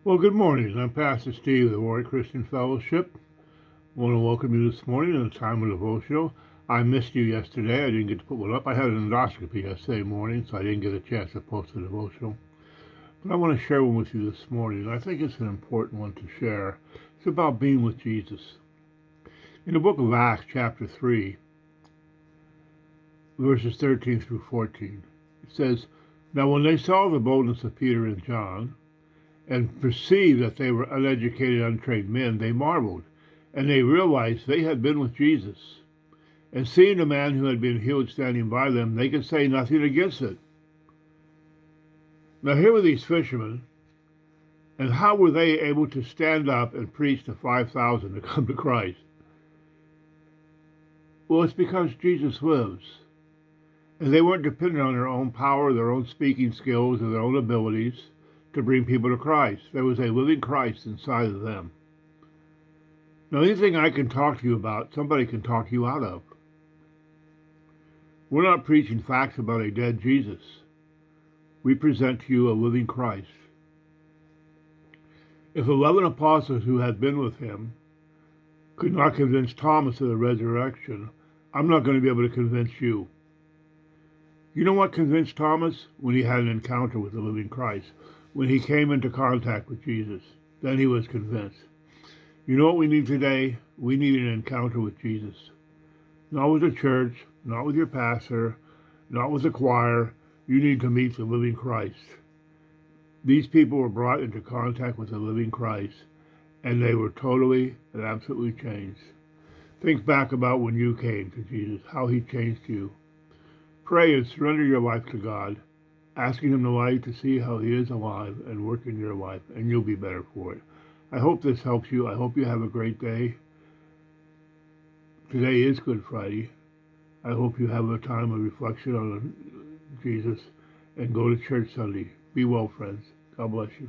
Well, good morning. I'm Pastor Steve of the Warwick Christian Fellowship. I want to welcome you this morning in a time of devotional. I missed you yesterday. I didn't get to put one up. I had an endoscopy yesterday morning, so I didn't get a chance to post a devotional. But I want to share one with you this morning. I think it's an important one to share. It's about being with Jesus. In the book of Acts, chapter 3, verses 13 through 14, it says, "Now when they saw the boldness of Peter and John, and perceived that they were uneducated, untrained men, they marveled, and they realized they had been with Jesus. And seeing the man who had been healed standing by them, they could say nothing against it." Now here were these fishermen, and how were they able to stand up and preach to 5,000 to come to Christ? Well, it's because Jesus lives. And they weren't dependent on their own power, their own speaking skills, or their own abilities to bring people to Christ. There was a living Christ inside of them. Now, anything I can talk to you about, somebody can talk you out of. We're not preaching facts about a dead Jesus. We present to you a living Christ. If 11 apostles who had been with him could not convince Thomas of the resurrection, I'm not going to be able to convince you. You know what convinced Thomas? When he had an encounter with the living Christ. When he came into contact with Jesus, then he was convinced. You know what we need today? We need an encounter with Jesus. Not with the church, not with your pastor, not with the choir. You need to meet the living Christ. These people were brought into contact with the living Christ, and they were totally and absolutely changed. Think back about when you came to Jesus, how he changed you. Pray and surrender your life to God, asking him to allow you to see how he is alive and work in your life, and you'll be better for it. I hope this helps you. I hope you have a great day. Today is Good Friday. I hope you have a time of reflection on Jesus and go to church Sunday. Be well, friends. God bless you.